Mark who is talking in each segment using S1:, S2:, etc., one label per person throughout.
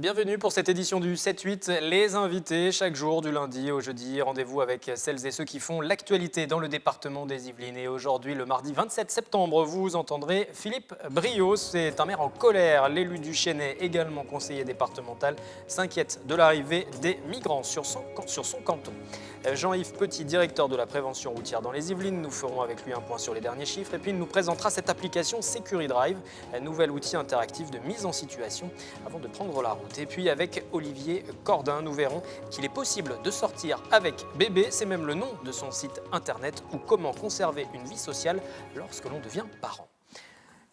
S1: Bienvenue pour cette édition du 7-8, les invités chaque jour du lundi au jeudi. Rendez-vous avec celles et ceux qui font l'actualité dans le département des Yvelines. Et aujourd'hui, le mardi 27 septembre, vous entendrez Philippe Briot. C'est un maire en colère. L'élu du Chesnay, également conseiller départemental, s'inquiète de l'arrivée des migrants sur son canton. Jean-Yves Petit, directeur de la prévention routière dans les Yvelines. Nous ferons avec lui un point sur les derniers chiffres. Et puis il nous présentera cette application SecuriDrive, un nouvel outil interactif de mise en situation avant de prendre la route. Et puis avec Olivier Cordin, nous verrons qu'il est possible de sortir avec bébé. C'est même le nom de son site internet, ou comment conserver une vie sociale lorsque l'on devient parent.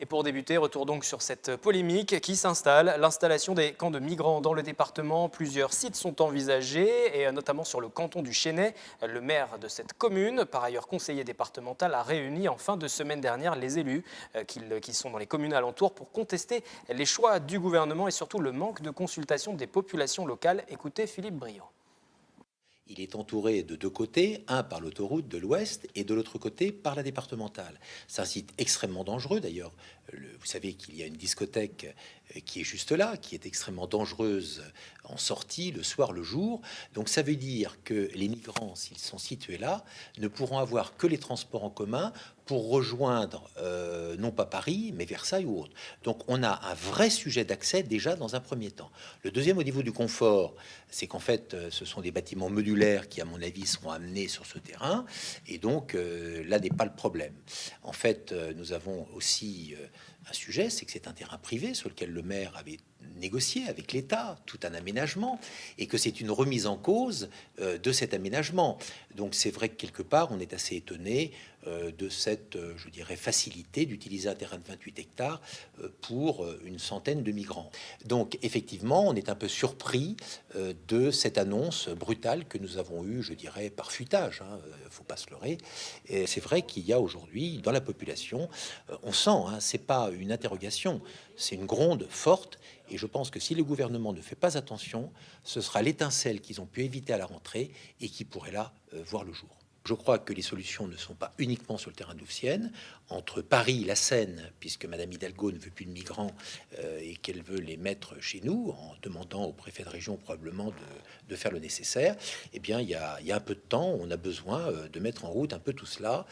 S1: Et pour débuter, retour donc sur cette polémique qui s'installe. L'installation des camps de migrants dans le département. Plusieurs sites sont envisagés, et notamment sur le canton du Chesnay. Le maire de cette commune, par ailleurs conseiller départemental, a réuni en fin de semaine dernière les élus qui sont dans les communes alentours pour contester les choix du gouvernement et surtout le manque de consultation des populations locales. Écoutez Philippe Briot.
S2: Il est entouré de deux côtés, un par l'autoroute de l'Ouest et de l'autre côté par la départementale. C'est un site extrêmement dangereux d'ailleurs. Vous savez qu'il y a une discothèque qui est juste là, qui est extrêmement dangereuse en sortie, le soir, le jour. Donc ça veut dire que les migrants, s'ils sont situés là, ne pourront avoir que les transports en commun pour rejoindre, non pas Paris, mais Versailles ou autre. Donc on a un vrai sujet d'accès déjà dans un premier temps. Le deuxième, au niveau du confort, c'est qu'en fait, ce sont des bâtiments modulaires qui, à mon avis, seront amenés sur ce terrain. Et donc, là n'est pas le problème. En fait, nous avons aussi un sujet, c'est que c'est un terrain privé sur lequel le maire avait négocié avec l'État tout un aménagement et que c'est une remise en cause de cet aménagement. Donc c'est vrai que quelque part on est assez étonné de cette, je dirais, facilité d'utiliser un terrain de 28 hectares pour une centaine de migrants. Donc effectivement on est un peu surpris de cette annonce brutale que nous avons eue, je dirais, par fuitage, faut pas se leurrer. Et c'est vrai qu'il y a aujourd'hui dans la population, on sent, c'est pas une interrogation, c'est une gronde forte. Et je pense que si le gouvernement ne fait pas attention, ce sera l'étincelle qu'ils ont pu éviter à la rentrée et qui pourrait là voir le jour. Je crois que les solutions ne sont pas uniquement sur le terrain d'Oufsienne. Entre Paris et la Seine, puisque Madame Hidalgo ne veut plus de migrants et qu'elle veut les mettre chez nous, en demandant au préfet de région probablement de faire le nécessaire, eh bien, il y a un peu de temps, on a besoin de mettre en route un peu tout cela,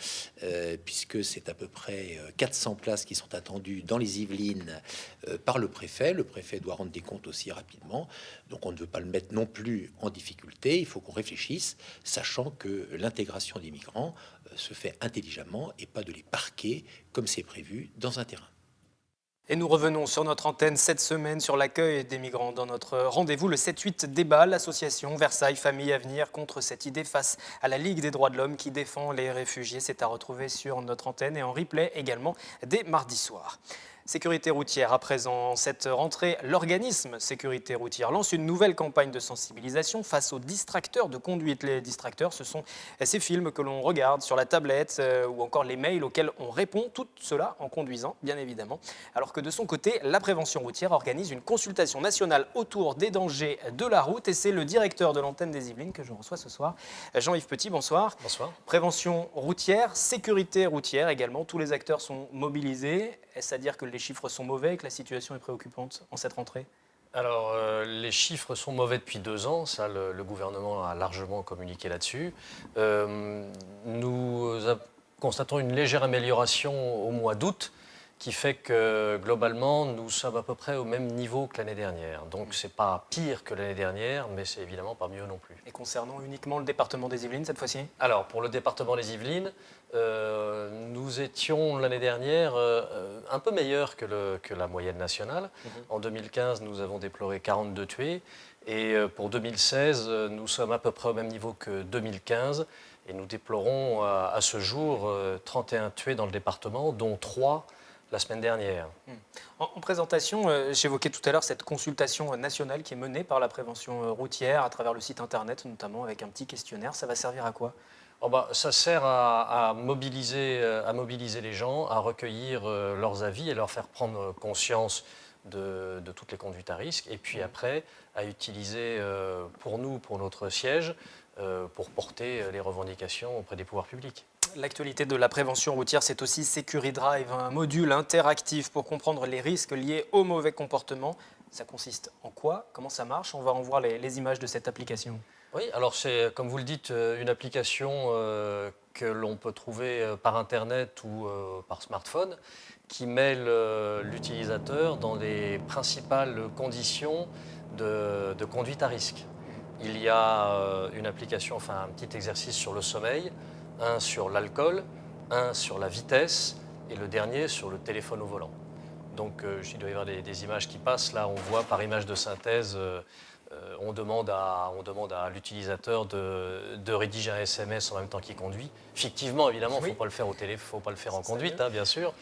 S2: puisque c'est à peu près 400 places qui sont attendues dans les Yvelines par le préfet. Le préfet doit rendre des comptes aussi rapidement, donc on ne veut pas le mettre non plus en difficulté. Il faut qu'on réfléchisse, sachant que l'intégration des migrants se fait intelligemment et pas de les parquer comme c'est prévu dans un terrain.
S1: Et nous revenons sur notre antenne cette semaine sur l'accueil des migrants dans notre rendez-vous, le 7-8 débat, l'association Versailles Famille Avenir contre cette idée face à la Ligue des droits de l'homme qui défend les réfugiés. C'est à retrouver sur notre antenne et en replay également dès mardi soir. Sécurité routière à présent. Cette rentrée, l'organisme Sécurité routière lance une nouvelle campagne de sensibilisation face aux distracteurs de conduite. Les distracteurs, ce sont ces films que l'on regarde sur la tablette ou encore les mails auxquels on répond, tout cela en conduisant, bien évidemment. Alors que de son côté, la prévention routière organise une consultation nationale autour des dangers de la route et c'est le directeur de l'antenne des Yvelines que je reçois ce soir, Jean-Yves Petit, bonsoir.
S3: Bonsoir.
S1: Prévention routière, sécurité routière également, tous les acteurs sont mobilisés. Est-ce à dire que les chiffres sont mauvais, que la situation est préoccupante en cette rentrée ?
S3: Alors, les chiffres sont mauvais depuis 2 ans, ça le gouvernement a largement communiqué là-dessus. Nous constatons une légère amélioration au mois d'août, qui fait que globalement, nous sommes à peu près au même niveau que l'année dernière. Donc, c'est pas pire que l'année dernière, mais c'est évidemment pas mieux non plus.
S1: Et concernant uniquement le département des Yvelines cette fois-ci ?
S3: Alors, pour le département des Yvelines, nous étions l'année dernière un peu meilleurs que la moyenne nationale. En 2015, nous avons déploré 42 tués. Et pour 2016, nous sommes à peu près au même niveau que 2015. Et nous déplorons à ce jour 31 tués dans le département, dont 3 la semaine dernière.
S1: En présentation, j'évoquais tout à l'heure cette consultation nationale qui est menée par la prévention routière à travers le site internet, notamment avec un petit questionnaire. Ça va servir à quoi ?
S3: Ça sert à mobiliser les gens, à recueillir leurs avis et leur faire prendre conscience de toutes les conduites à risque. Et puis après, à utiliser pour nous, pour notre siège, pour porter les revendications auprès des pouvoirs publics.
S1: L'actualité de la prévention routière, c'est aussi SecuriDrive, un module interactif pour comprendre les risques liés au mauvais comportement Ça consiste en quoi? Comment ça marche? On va en voir les images de cette application.
S3: Oui, alors c'est, comme vous le dites, une application que l'on peut trouver par Internet ou par smartphone qui mêle l'utilisateur dans les principales conditions de conduite à risque. Il y a une application, enfin un petit exercice sur le sommeil, un sur l'alcool, un sur la vitesse et le dernier sur le téléphone au volant. Donc il doit y avoir des images qui passent. Là, on voit par image de synthèse, on demande à l'utilisateur de rédiger un SMS en même temps qu'il conduit. Fictivement, évidemment, il ne faut pas le faire au téléphone, il ne faut pas le faire en conduite, hein, bien sûr.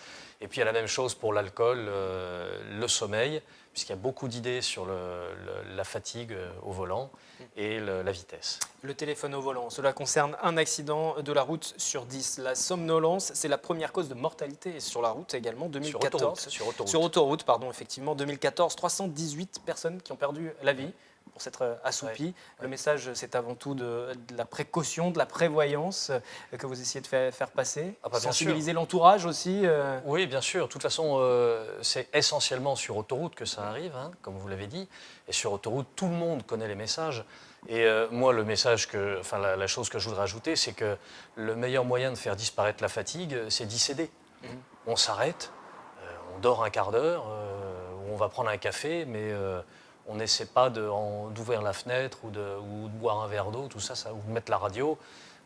S3: Et puis il y a la même chose pour l'alcool, le sommeil, puisqu'il y a beaucoup d'idées sur la fatigue au volant et la vitesse.
S1: Le téléphone au volant, cela concerne un accident de la route sur 10. La somnolence, c'est la première cause de mortalité sur la route également, 2014. Sur autoroute, pardon, effectivement, 2014, 318 personnes qui ont perdu la vie pour s'être assoupies.
S3: Ouais.
S1: Le message, c'est avant tout de la précaution, de la prévoyance que vous essayez de faire passer.
S3: Ah bah, bien
S1: sensibiliser l'entourage aussi.
S3: Oui, bien sûr. De toute façon, c'est essentiellement sur autoroute que ça arrive, hein, comme vous l'avez dit. Et sur autoroute, tout le monde connaît les messages. Et moi, le message la chose que je voudrais ajouter, c'est que le meilleur moyen de faire disparaître la fatigue, c'est d'y céder. On s'arrête, on dort un quart d'heure, on va prendre un café, mais on n'essaie pas d'ouvrir la fenêtre ou de boire un verre d'eau, tout ça, ou de mettre la radio.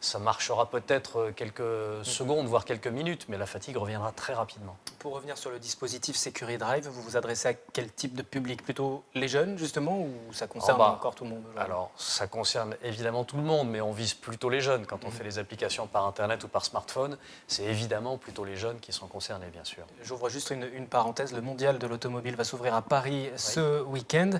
S3: Ça marchera peut-être quelques secondes, voire quelques minutes, mais la fatigue reviendra très rapidement.
S1: Pour revenir sur le dispositif Security Drive, vous vous adressez à quel type de public? Plutôt les jeunes, justement, ou ça concerne encore tout le monde?
S3: Alors, ça concerne évidemment tout le monde, mais on vise plutôt les jeunes. Quand on fait les applications par Internet ou par smartphone, c'est évidemment plutôt les jeunes qui sont concernés, bien sûr.
S1: J'ouvre juste une parenthèse. Le mondial de l'automobile va s'ouvrir à Paris ce week-end.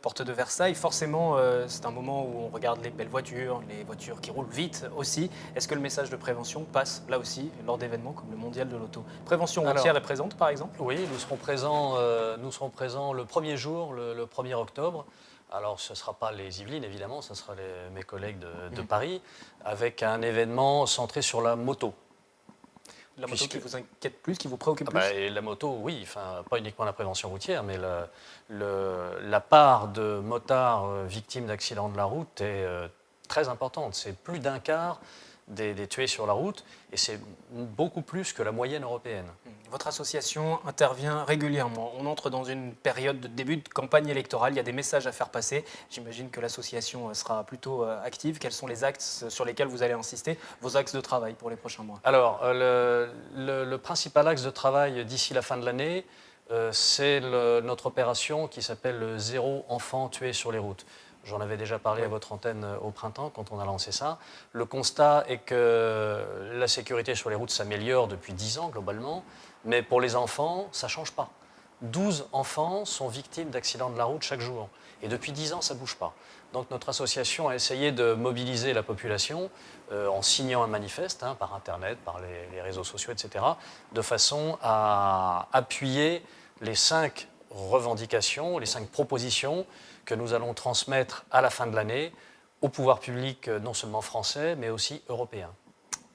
S1: Porte de Versailles, forcément, c'est un moment où on regarde les belles voitures, les voitures qui roulent vite aussi. Est-ce que le message de prévention passe là aussi lors d'événements comme le mondial de l'auto? Prévention routière est présente, par exemple?
S3: Oui, nous serons présents le premier jour, le 1er octobre. Alors, ce ne sera pas les Yvelines, évidemment, ce sera mes collègues de Paris, avec un événement centré sur la moto.
S1: La moto qui vous inquiète plus, qui vous préoccupe plus?
S3: Et la moto, oui, pas uniquement la prévention routière, mais la part de motards victimes d'accidents de la route est très importante. C'est plus d'un quart des tués sur la route, et c'est beaucoup plus que la moyenne européenne.
S1: Votre association intervient régulièrement. On entre dans une période de début de campagne électorale. Il y a des messages à faire passer. J'imagine que l'association sera plutôt active. Quels sont les axes sur lesquels vous allez insister, vos axes de travail pour les prochains mois?
S3: Alors, le principal axe de travail d'ici la fin de l'année, c'est notre opération qui s'appelle « Zéro enfant tué sur les routes ». J'en avais déjà parlé à votre antenne au printemps quand on a lancé ça. Le constat est que la sécurité sur les routes s'améliore depuis 10 ans globalement, mais pour les enfants, ça ne change pas. 12 enfants sont victimes d'accidents de la route chaque jour. Et depuis 10 ans, ça ne bouge pas. Donc notre association a essayé de mobiliser la population en signant un manifeste par Internet, par les réseaux sociaux, etc., de façon à appuyer les 5 revendications, les 5 propositions que nous allons transmettre à la fin de l'année au pouvoir public, non seulement français, mais aussi européen.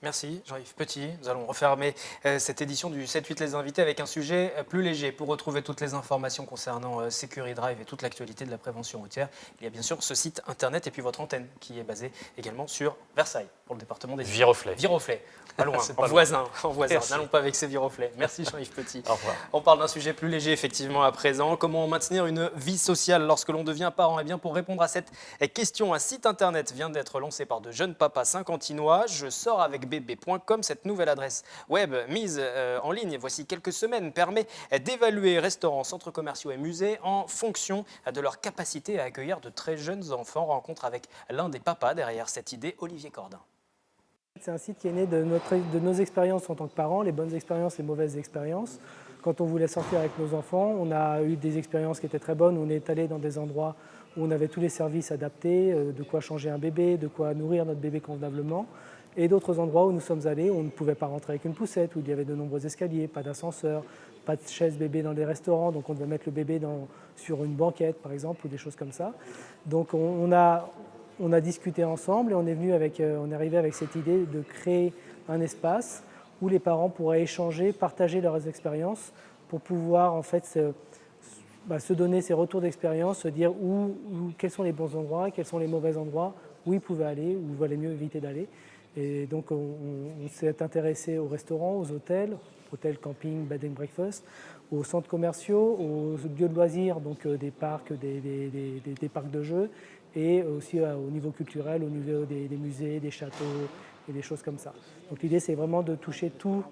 S1: Merci Jean-Yves Petit. Nous allons refermer cette édition du 7-8 Les Invités avec un sujet plus léger. Pour retrouver toutes les informations concernant Security Drive et toute l'actualité de la prévention routière, il y a bien sûr ce site internet et puis votre antenne qui est basée également sur Versailles pour le département des
S3: Viroflay.
S1: Viroflay. Pas loin,
S3: en
S1: voisin.
S3: Merci.
S1: N'allons pas vexer Viroflay. Merci Jean-Yves Petit.
S3: Au revoir.
S1: On parle d'un sujet plus léger effectivement à présent. Comment maintenir une vie sociale lorsque l'on devient parent? Eh bien, pour répondre à cette question, un site internet vient d'être lancé par de jeunes papas saint-quentinois. Je sors avec bébé.com. Cette nouvelle adresse web mise en ligne voici quelques semaines permet d'évaluer restaurants, centres commerciaux et musées en fonction de leur capacité à accueillir de très jeunes enfants. Rencontre avec l'un des papas derrière cette idée, Olivier Cordin.
S4: C'est un site qui est né de nos expériences en tant que parents, les bonnes expériences, les mauvaises expériences. Quand on voulait sortir avec nos enfants, on a eu des expériences qui étaient très bonnes. On est allé dans des endroits où on avait tous les services adaptés, de quoi changer un bébé, de quoi nourrir notre bébé convenablement. Et d'autres endroits où nous sommes allés, où on ne pouvait pas rentrer avec une poussette, où il y avait de nombreux escaliers, pas d'ascenseur, pas de chaise bébé dans des restaurants, donc on devait mettre le bébé sur une banquette par exemple, ou des choses comme ça. Donc on a discuté ensemble et on est arrivé avec cette idée de créer un espace où les parents pourraient échanger, partager leurs expériences pour pouvoir en fait se donner ses retours d'expérience, se dire quels sont les bons endroits, quels sont les mauvais endroits, où ils pouvaient aller, où il valait mieux éviter d'aller. Et donc on s'est intéressé aux restaurants, aux hôtels, camping, bed and breakfast, aux centres commerciaux, aux lieux de loisirs, donc des parcs, des parcs de jeux, et aussi au niveau culturel, au niveau des musées, des châteaux et des choses comme ça. Donc l'idée c'est vraiment de toucher tout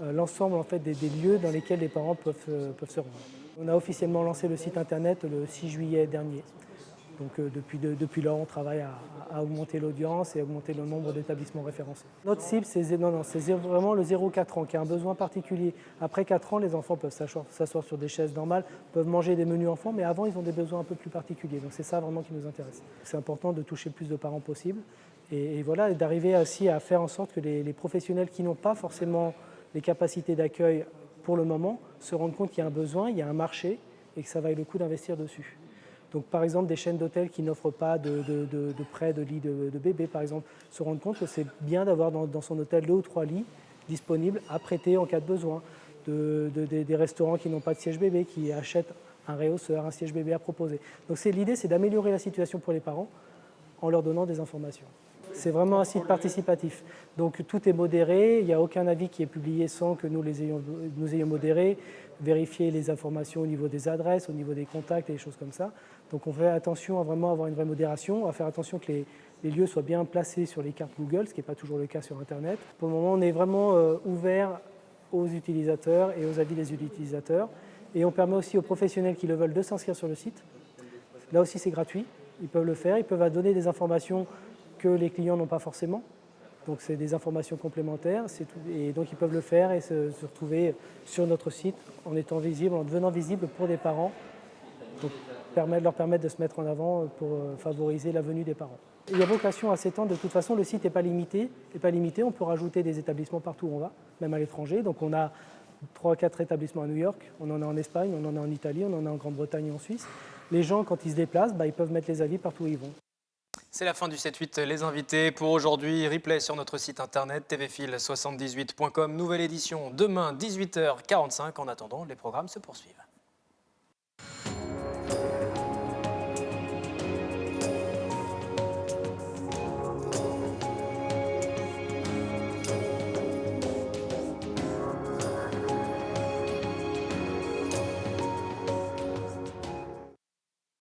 S4: l'ensemble en fait, des lieux dans lesquels les parents peuvent se rendre. On a officiellement lancé le site internet le 6 juillet dernier. Donc depuis lors, on travaille à augmenter l'audience et à augmenter le nombre d'établissements référencés. Notre cible, c'est vraiment le 0-4 ans qui a un besoin particulier. Après 4 ans, les enfants peuvent s'asseoir sur des chaises normales, peuvent manger des menus enfants, mais avant, ils ont des besoins un peu plus particuliers. Donc c'est ça vraiment qui nous intéresse. C'est important de toucher le plus de parents possible et voilà, et d'arriver aussi à faire en sorte que les professionnels qui n'ont pas forcément les capacités d'accueil pour le moment se rendent compte qu'il y a un besoin, il y a un marché et que ça vaille le coup d'investir dessus. Donc, par exemple, des chaînes d'hôtels qui n'offrent pas de prêt de lits de bébé, par exemple, se rendent compte que c'est bien d'avoir dans son hôtel 2 ou 3 lits disponibles à prêter en cas de besoin. Des restaurants qui n'ont pas de siège bébé, qui achètent un réhausseur, un siège bébé à proposer. Donc, l'idée, c'est d'améliorer la situation pour les parents en leur donnant des informations. C'est vraiment un site participatif. Donc tout est modéré, il n'y a aucun avis qui est publié sans que nous ayons modéré, vérifier les informations au niveau des adresses, au niveau des contacts et des choses comme ça. Donc on fait attention à vraiment avoir une vraie modération, à faire attention que les lieux soient bien placés sur les cartes Google, ce qui n'est pas toujours le cas sur Internet. Pour le moment, on est vraiment ouvert aux utilisateurs et aux avis des utilisateurs. Et on permet aussi aux professionnels qui le veulent de s'inscrire sur le site. Là aussi, c'est gratuit, ils peuvent le faire, ils peuvent donner des informations que les clients n'ont pas forcément. Donc c'est des informations complémentaires et donc ils peuvent le faire et se retrouver sur notre site en étant visible, en devenant visible pour des parents, donc leur permettre de se mettre en avant pour favoriser la venue des parents. Il y a vocation à s'étendre, de toute façon le site n'est pas limité, on peut rajouter des établissements partout où on va, même à l'étranger. Donc on a 3-4 établissements à New York, on en a en Espagne, on en a en Italie, on en a en Grande-Bretagne et en Suisse. Les gens quand ils se déplacent, ils peuvent mettre les avis partout où ils vont.
S1: C'est la fin du 7-8, les invités pour aujourd'hui. Replay sur notre site internet tvfil78.com. Nouvelle édition demain 18h45. En attendant, les programmes se poursuivent.